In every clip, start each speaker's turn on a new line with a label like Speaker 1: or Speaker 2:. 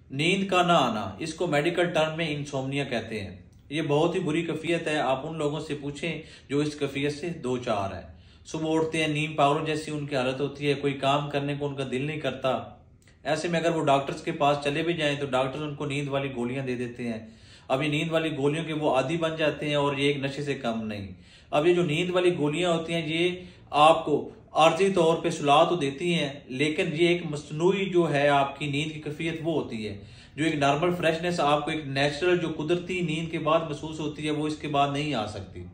Speaker 1: नींद का ना आना, इसको मेडिकल टर्म में इंसोम्निया कहते हैं। ये बहुत ही बुरी कैफियत है। आप उन लोगों से पूछें जो इस कैफियत से दो चार है। सुबह उठते हैं नींद पागलों जैसी उनकी हालत होती है, कोई काम करने को उनका दिल नहीं करता। ऐसे में अगर वो डॉक्टर्स के पास चले भी जाएं तो डॉक्टर्स उनको नींद वाली गोलियां दे देते हैं। अब ये नींद वाली गोलियों के वो आदी बन जाते हैं और ये एक नशे से कम नहीं। अब ये जो नींद वाली गोलियां होती हैं ये आपको आर्जी तौर पे सुला तो देती हैं, लेकिन ये एक मसनूई जो है आपकी नींद की कैफियत वो होती है। जो एक नॉर्मल फ्रेशनेस आपको एक नेचुरल जो कुदरती नींद के बाद महसूस होती है वो इसके बाद नहीं आ सकती।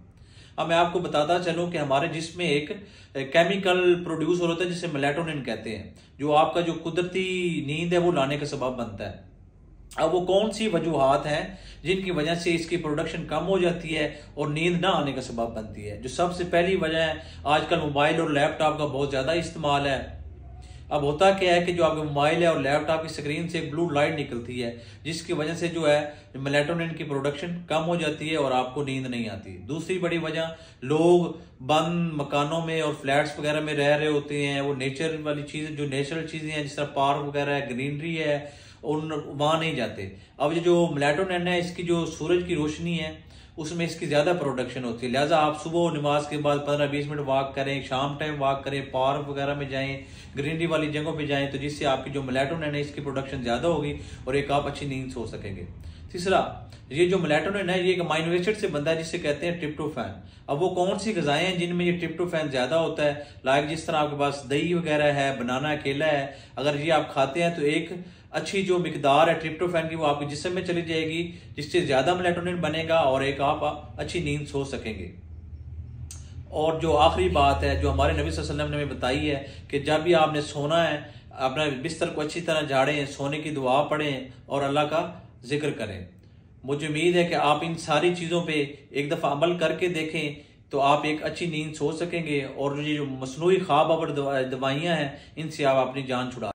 Speaker 1: अब मैं आपको बताता चलूं कि हमारे जिस्म में एक केमिकल प्रोड्यूस हो रहा है जिसे मेलाटोनिन कहते हैं, जो आपका जो कुदरती नींद है वो लाने का सबब बनता है। अब वो कौन सी वजूहात हैं जिनकी वजह से इसकी प्रोडक्शन कम हो जाती है और नींद ना आने का सबब बनती है? जो सबसे पहली वजह है, आजकल मोबाइल और लैपटॉप का बहुत ज्यादा इस्तेमाल है। अब होता क्या है कि जो आपके मोबाइल है और लैपटॉप की स्क्रीन से ब्लू लाइट निकलती है, जिसकी वजह से जो है मेलाटोनिन की प्रोडक्शन कम हो जाती है और आपको नींद नहीं आती। दूसरी बड़ी वजह, लोग बंद मकानों में और फ्लैट्स वगैरह में रह रहे होते हैं। वो नेचर वाली चीजें, जो नेचुरल चीजें हैं जिस तरह पार्क वगैरह है, ग्रीनरी है, उन वहां नहीं जाते। अब ये जो मेलाटोनिन है इसकी जो सूरज की रोशनी है उसमें इसकी ज्यादा प्रोडक्शन होती है। लिहाजा आप सुबह नमाज के बाद 15-20 मिनट वॉक करें, शाम टाइम वॉक करें, पार्क वगैरह में जाएं, ग्रीनरी वाली जगहों पे जाएं, तो जिससे आपकी जो मेलाटोनिन है इसकी प्रोडक्शन ज्यादा होगी और एक आप अच्छी नींद सो सकेंगे। तीसरा, ये जो मेलाटोनिन है ये एक अमीनो एसिड से बनता है जिसे कहते हैं ट्रिप्टोफैन। अब वो कौन सी गजाएं हैं जिनमें ये ट्रिप्टोफैन ज्यादा होता है? लाइक जिस तरह आपके पास दही वगैरह है, बनाना, केला है, अगर ये आप खाते हैं तो एक अच्छी जो मिकदार है ट्रिप्टोफैन की वो आपके जिस्म में चली जाएगी, जिससे ज्यादा मेलाटोनिन बनेगा और एक आप अच्छी नींद सो सकेंगे। और जो आखिरी बात है जो हमारे नबी सल्लल्लाहु अलैहि वसल्लम ने हमें बताई है कि जब भी आपने सोना है अपना बिस्तर को अच्छी तरह झाड़ें, सोने की दुआ पढ़ें और अल्लाह का जिक्र करें। मुझे उम्मीद है कि आप इन सारी चीजों पे एक दफा अमल करके देखें तो आप एक अच्छी नींद सो सकेंगे और ये जो मसनूई ख्वाब और दवाइयां हैं इनसे आप अपनी जान छुड़ा